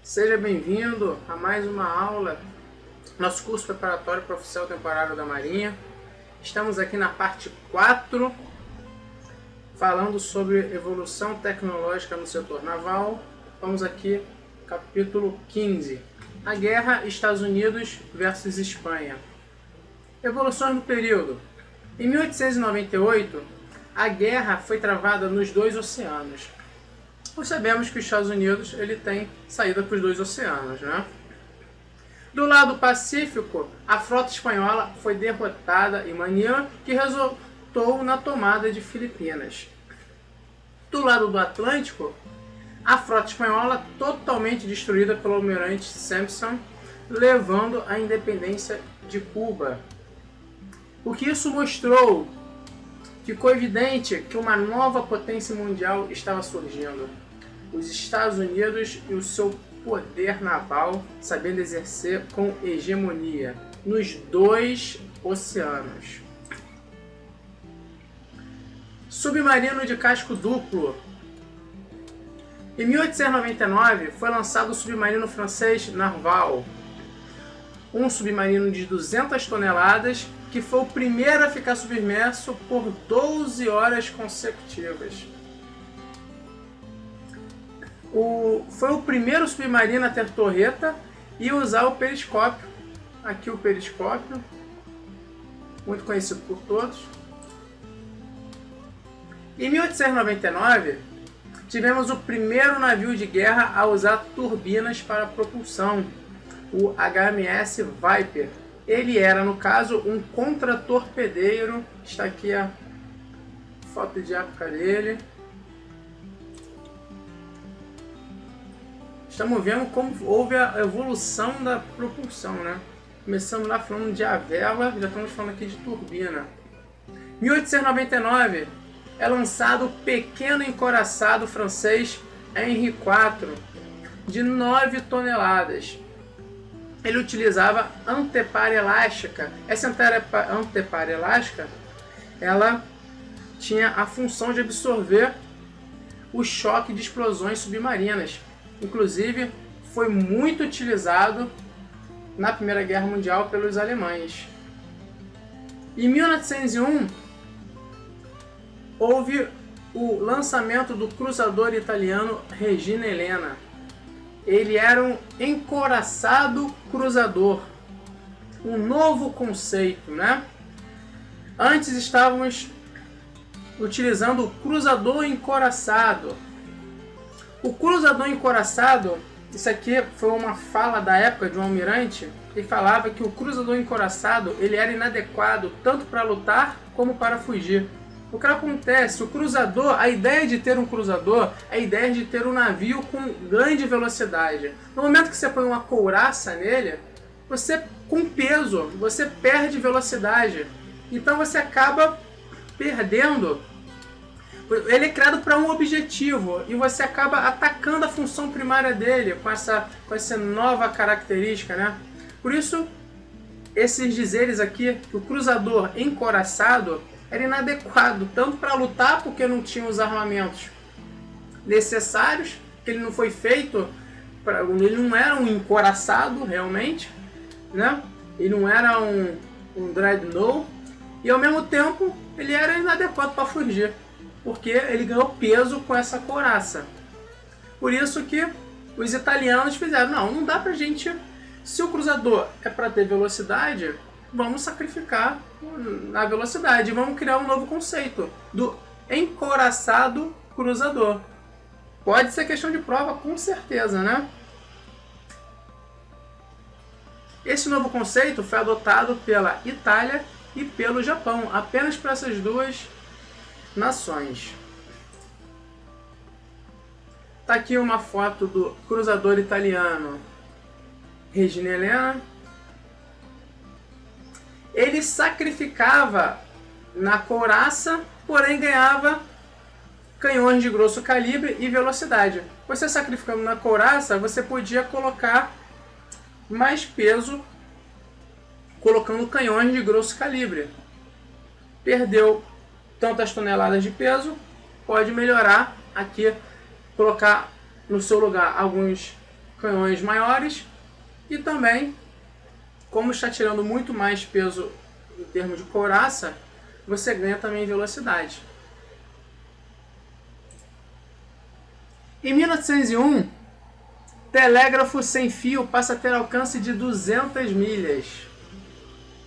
Seja bem-vindo a mais uma aula, nosso curso preparatório para oficial temporário da Marinha. Estamos aqui na parte 4, falando sobre evolução tecnológica no setor naval. Vamos aqui, capítulo 15, a guerra Estados Unidos versus Espanha. Evoluções no período. Em 1898, a guerra foi travada nos dois oceanos. Nós sabemos que os Estados Unidos ele tem saída para os dois oceanos, né? Do lado Pacífico, a frota espanhola foi derrotada em Manila, que resultou na tomada de Filipinas. Do lado do Atlântico, a frota espanhola totalmente destruída pelo almirante Sampson, levando à independência de Cuba. O que isso mostrou? Ficou evidente que uma nova potência mundial estava surgindo. Os Estados Unidos e o seu poder naval sabendo exercer com hegemonia nos dois oceanos. Submarino de casco duplo. Em 1899 foi lançado o submarino francês Narval, um submarino de 200 toneladas que foi o primeiro a ficar submerso por 12 horas consecutivas. Foi o primeiro submarino a ter torreta e usar o periscópio. Aqui o periscópio, muito conhecido por todos. Em 1899, tivemos o primeiro navio de guerra a usar turbinas para propulsão, o HMS Viper. Ele era, no caso, um contratorpedeiro. Está aqui a foto de época dele. Estamos vendo como houve a evolução da propulsão, né? Começamos lá falando de a vela, já estamos falando aqui de turbina. 1899 é lançado o pequeno encoraçado francês Henri IV, de 9 toneladas. Ele utilizava antepara elástica. Essa antepara elástica, ela tinha a função de absorver o choque de explosões submarinas. Inclusive, foi muito utilizado na Primeira Guerra Mundial pelos alemães. Em 1901, houve o lançamento do cruzador italiano Regina Helena. Ele era um encoraçado cruzador, um novo conceito, né? Antes estávamos utilizando o cruzador encoraçado. O cruzador encoraçado, isso aqui foi uma fala da época de um almirante, que falava que o cruzador encoraçado ele era inadequado tanto para lutar como para fugir. O que acontece? O cruzador, a ideia de ter um cruzador é a ideia de ter um navio com grande velocidade. No momento que você põe uma couraça nele, você com peso, você perde velocidade. Então você acaba perdendo. Ele é criado para um objetivo e você acaba atacando a função primária dele com essa nova característica, né? Por isso, esses dizeres aqui, que o cruzador encoraçado era inadequado, tanto para lutar, porque não tinha os armamentos necessários, que ele não foi feito, ele não era um encoraçado realmente, né? Ele não era um dreadnought, e ao mesmo tempo ele era inadequado para fugir, porque ele ganhou peso com essa couraça. Por isso que os italianos fizeram, não dá pra gente, se o cruzador é para ter velocidade, vamos sacrificar a velocidade, vamos criar um novo conceito do encoraçado cruzador. Pode ser questão de prova, com certeza, né? Esse novo conceito foi adotado pela Itália e pelo Japão, apenas para essas duas nações. Tá aqui uma foto do cruzador italiano Regina Helena. Ele sacrificava na couraça, porém ganhava canhões de grosso calibre e velocidade. Você sacrificando na couraça, você podia colocar mais peso colocando canhões de grosso calibre. Perdeu tantas toneladas de peso, pode melhorar aqui, colocar no seu lugar alguns canhões maiores e também, como está tirando muito mais peso em termos de couraça, você ganha também velocidade. Em 1901, telégrafo sem fio passa a ter alcance de 200 milhas.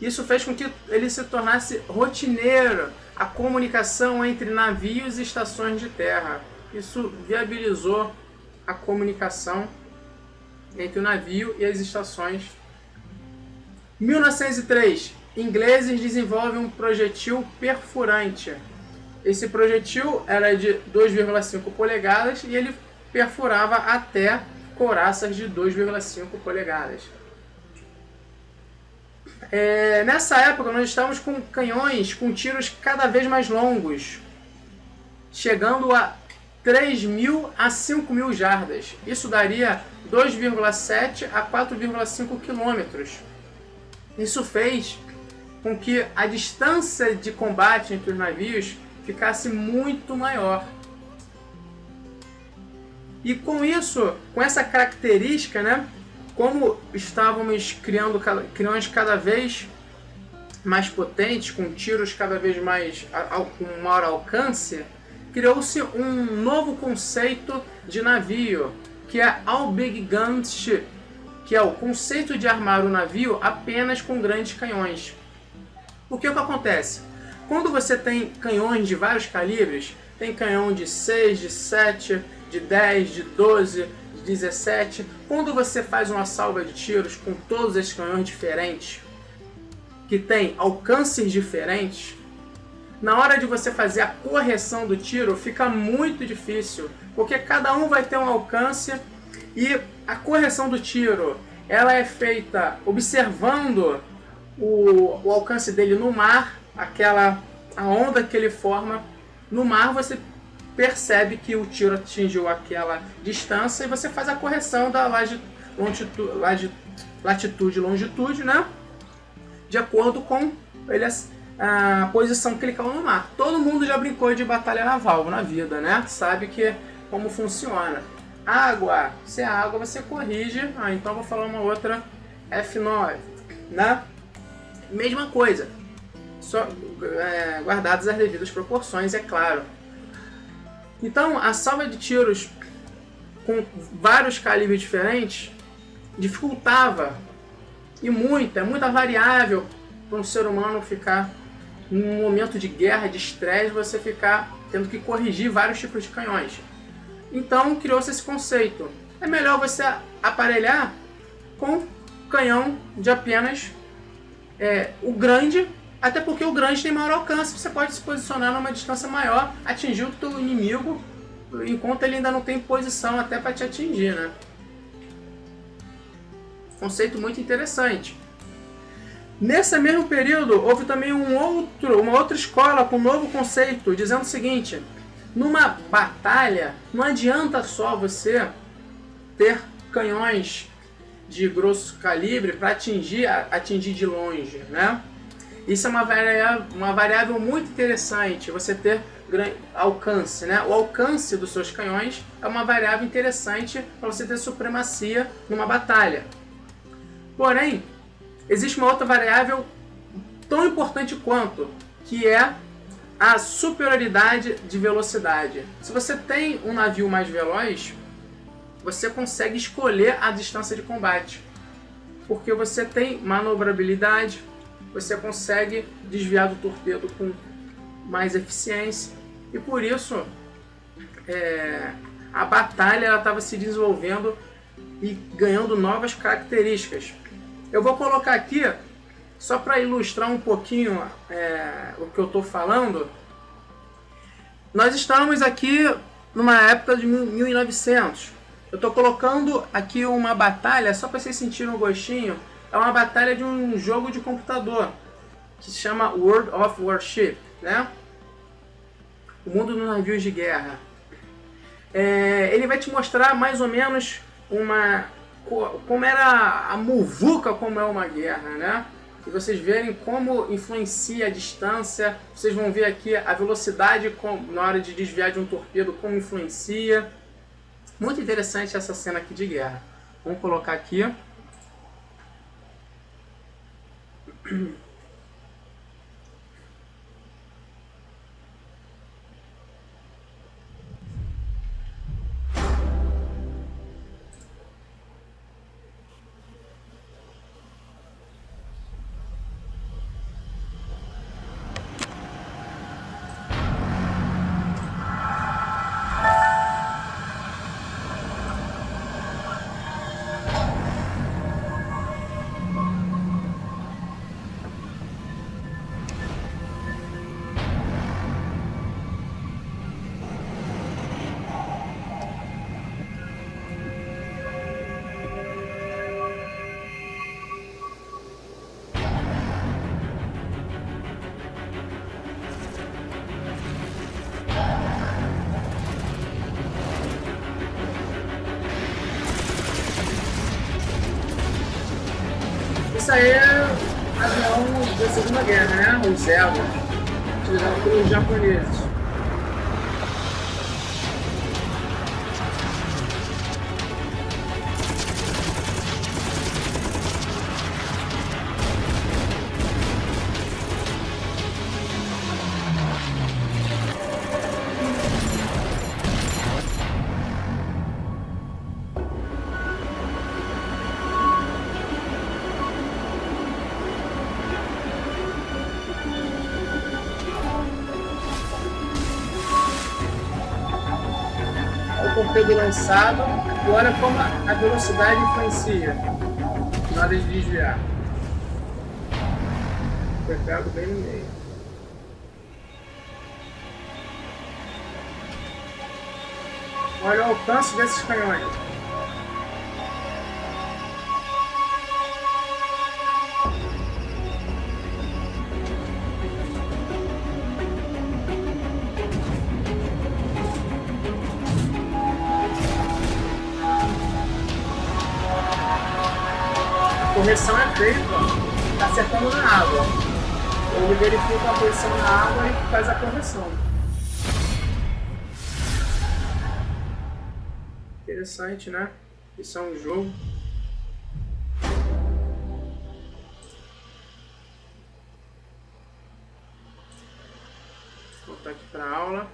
Isso fez com que ele se tornasse rotineiro a comunicação entre navios e estações de terra. Isso viabilizou a comunicação entre o navio e as estações. Em 1903, ingleses desenvolvem um projetil perfurante. Esse projetil era de 2,5 polegadas e ele perfurava até couraças de 2,5 polegadas. Nessa época nós estávamos com canhões com tiros cada vez mais longos, chegando a 3.000 a 5.000 jardas. Isso daria 2,7 a 4,5 quilômetros. Isso fez com que a distância de combate entre os navios ficasse muito maior. E com isso, com essa característica, né, como estávamos criando canhões cada vez mais potentes, com tiros cada vez mais com maior alcance, criou-se um novo conceito de navio, que é All Big Guns Ship, que é o conceito de armar o navio apenas com grandes canhões. O que acontece? Quando você tem canhões de vários calibres, tem canhão de 6, de 7, de 10, de 12, de 17. Quando você faz uma salva de tiros com todos esses canhões diferentes, que tem alcances diferentes, na hora de você fazer a correção do tiro fica muito difícil, porque cada um vai ter um alcance e a correção do tiro ela é feita observando o alcance dele no mar, a onda que ele forma no mar. Você percebe que o tiro atingiu aquela distância e você faz a correção da latitude e longitude, né? De acordo com a posição que ele caiu no mar. Todo mundo já brincou de batalha naval na vida, né? Sabe como funciona. Água, se é água você corrige. Então vou falar uma outra F9, né? Mesma coisa, só guardadas as devidas proporções, é claro. Então, a salva de tiros com vários calibres diferentes dificultava e muita variável para um ser humano ficar num momento de guerra, de estresse, você ficar tendo que corrigir vários tipos de canhões. Então, criou-se esse conceito. É melhor você aparelhar com canhão de apenas o grande, até porque o grande tem maior alcance, você pode se posicionar numa distância maior, atingir o teu inimigo, enquanto ele ainda não tem posição até para te atingir, né? Conceito muito interessante. Nesse mesmo período, houve também uma outra escola com um novo conceito, dizendo o seguinte: numa batalha, não adianta só você ter canhões de grosso calibre para atingir de longe, né? Isso é uma variável muito interessante, você ter alcance, né? O alcance dos seus canhões é uma variável interessante para você ter supremacia numa batalha. Porém, existe uma outra variável tão importante quanto, que é a superioridade de velocidade. Se você tem um navio mais veloz, você consegue escolher a distância de combate, porque você tem manobrabilidade, você consegue desviar do torpedo com mais eficiência, e por isso a batalha estava se desenvolvendo e ganhando novas características. Eu vou colocar aqui, só para ilustrar um pouquinho o que eu estou falando. Nós estamos aqui numa época de 1900. Eu estou colocando aqui uma batalha, só para vocês sentirem um gostinho. É uma batalha de um jogo de computador que se chama World of Warship, né? O mundo dos navios de guerra. Ele vai te mostrar mais ou menos como era a muvuca, como é uma guerra, né? E vocês verem como influencia a distância. Vocês vão ver aqui a velocidade na hora de desviar de um torpedo, como influencia. Muito interessante essa cena aqui de guerra. Vamos colocar aqui. Isso aí é avião da Segunda Guerra, né? Os Zergos, utilizados pelos japoneses. Torpedo lançado e olha como a velocidade influencia na hora de desviar. Foi pego bem no meio. Olha o alcance desses canhões. A correção é feita, está acertando na água. Ele verifica a posição na água e faz a correção. Interessante, né? Isso é um jogo. Vou voltar aqui para a aula.